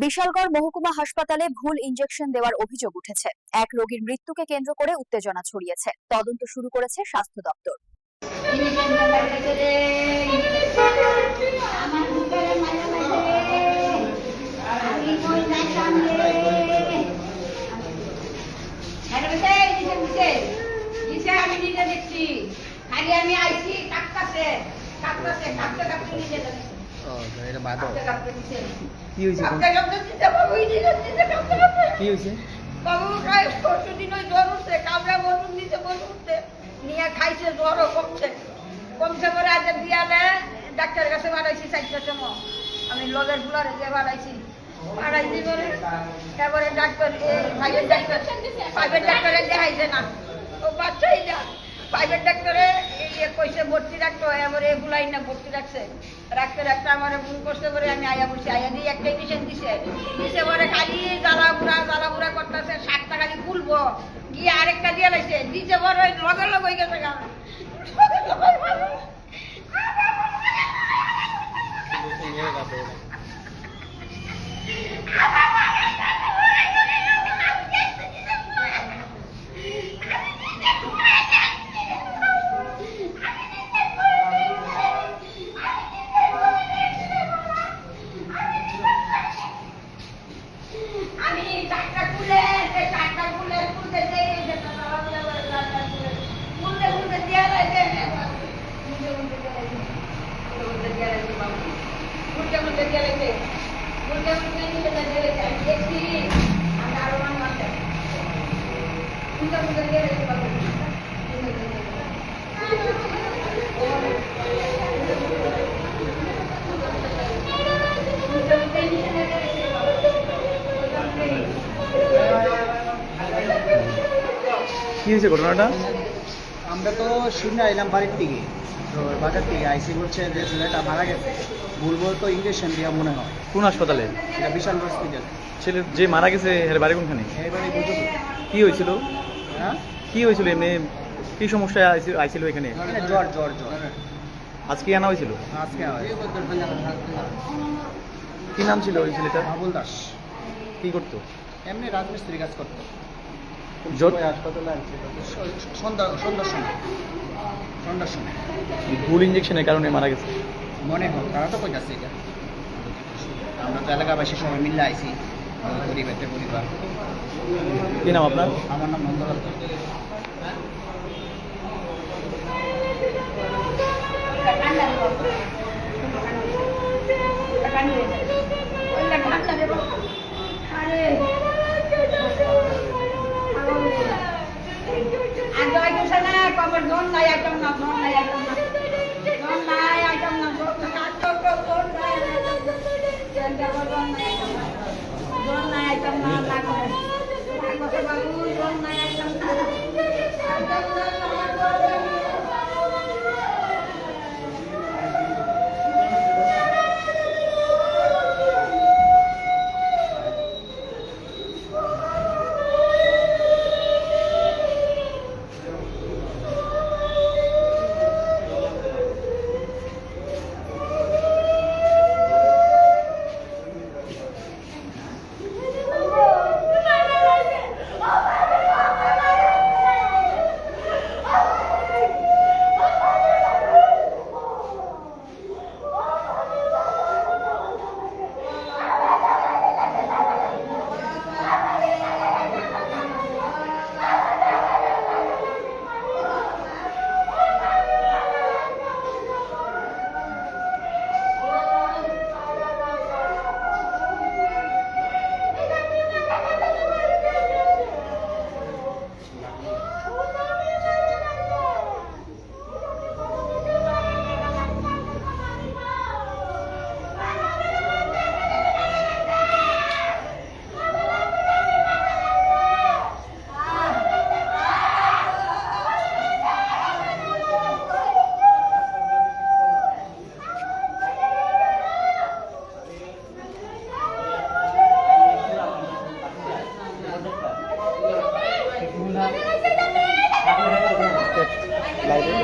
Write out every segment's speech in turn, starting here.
বিশালগড় মহকুমা হাসপাতালে ভুল ইনজেকশন দেওয়ার অভিযোগ উঠেছে। এক রোগীর মৃত্যুকে কেন্দ্র করে উত্তেজনা ছড়িয়েছে। তদন্ত শুরু করেছে স্বাস্থ্য দপ্তর। কি হয়েছে বাবু খায় পরশুদিন ওই জ্বর উঠছে, কামড়া বলুন নিচে বলুন উঠছে নিয়ে খাইছে, জ্বরও কমছে পরে আজ বিয়ালে ডাক্তারের কাছে বাড়াইছি 4টার সময়। আমি লগের ফুলারে যে বাড়াইছি পরে এবারে ডাক্তার প্রাইভেট ডাক্তারে দেখাইছে না, ও বাচ্চাই যা প্রাইভেট ডাক্তারে কইছে ভর্তি রাখতো, এবারে এগুলাই না ভর্তি রাখছে। রাখতে আমার ভুল করতে পরে আমি আয়া বলছি, আয়া দিয়ে একটা ইঞ্জেকশন দিছে পরে খালি জ্বালা বুড়া করতেছে। 7টা খালি খুলবো গিয়ে আরেকটা দিয়ে লাইছে দিছে পরে লগের লগ হয়ে গেছে। কি হয়েছে ঘটনাটা? আমরা তো শুনে আইলাম বাড়ির থেকে, তো বাজার থেকে আইসি বলছে যে ছেলেটা মারা গেছে। ভুলবো তো ইঞ্জেকশন দেওয়া মনে হয়। কোন হাসপাতালে? এটা বিশাল হসপিটাল। ছেলে যে মারা গেছে এর বাড়ি কোনখানে? এইবারে বুঝো কি হয়েছিল? হ্যাঁ, কি হয়েছিল এমনি? কি সমস্যা আইছিল এখানে? জ্বর। আজকে আনা হয়েছিল? আজকে হয়। কি নাম ছিল ওই ছেলেটার? বাবুল দাস। কি করতো? এমনি রাজমিস্ত্রি কাজ করতো। হাসপাতালে সন্ধ্যার সময় ভুল ইঞ্জেকশনের কারণে মারা গেছে মনে হয়। তারা তো কইতাছে এটা। আমরা তো এলাকাবাসী সবাই মিলে আইছি, পরিবার। কি নাম আপনার? আমার নাম নন্দলাল।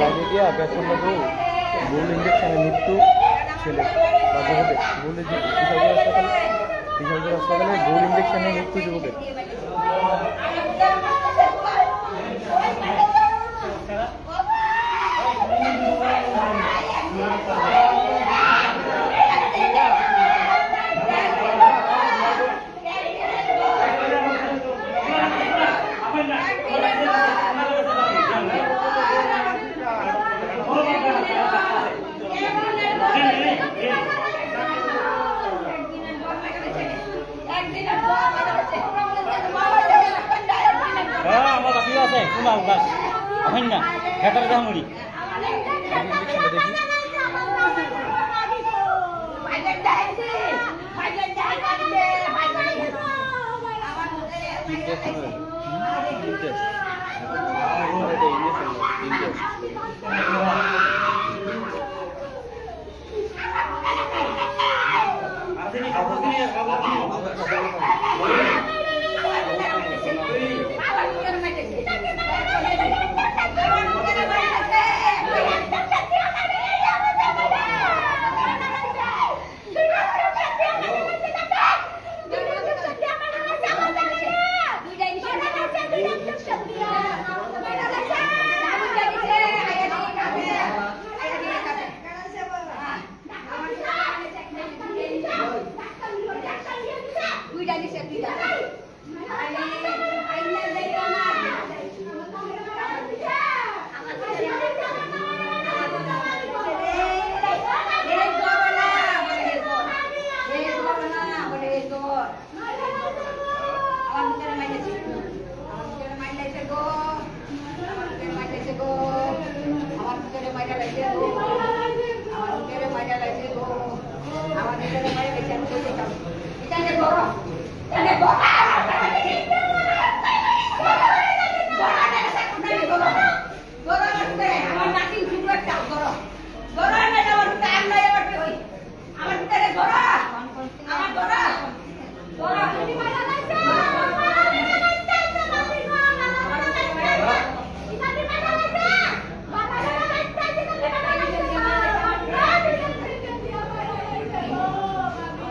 লাইবেরিয়া বেতন ভুল ইঞ্জেকশনে মৃত্যু ছেলে বা বহুদের ভুল হাসপাতাল বিশালপুর হাসপাতালে ভুল ইঞ্জেকশনে মৃত্যু যুবকের। আমার বাকি আছে কোনা উগাস আহেন না হেটার জামুরি ইঞ্জেকশনটা দেখি। তিন টেস্ট হবে। তিন টেস্ট। এটা ইঞ্জেকশন না, তিন টেস্ট।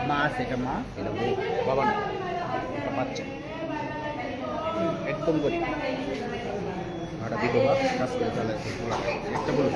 মা আছে, এটা মা, এটা বউ, বাবা না, এটা বাচ্চা একদম গরিব, একটা বিধবা কাজ করে চালাচ্ছে, একটা বড়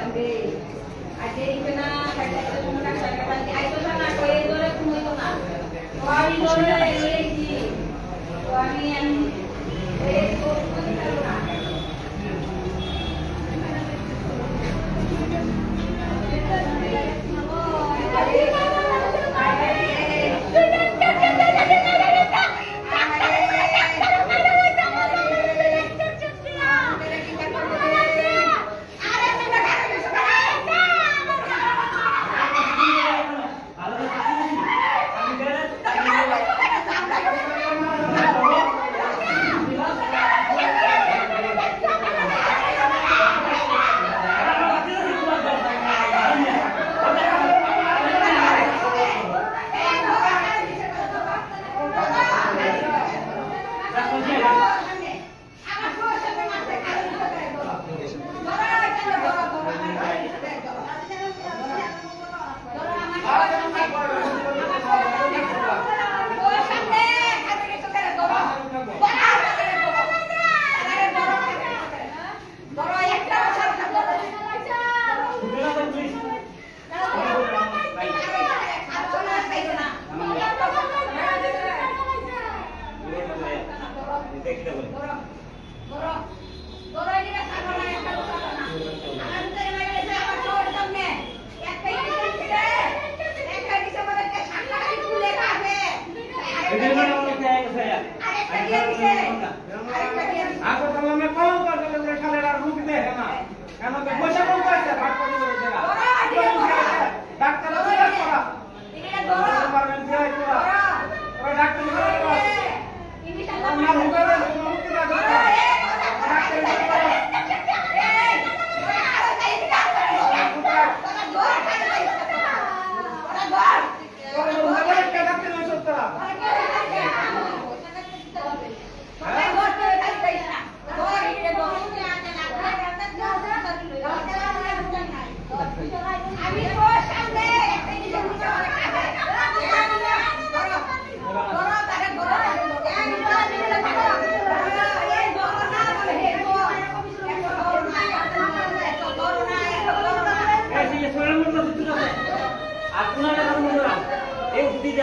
Thank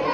you.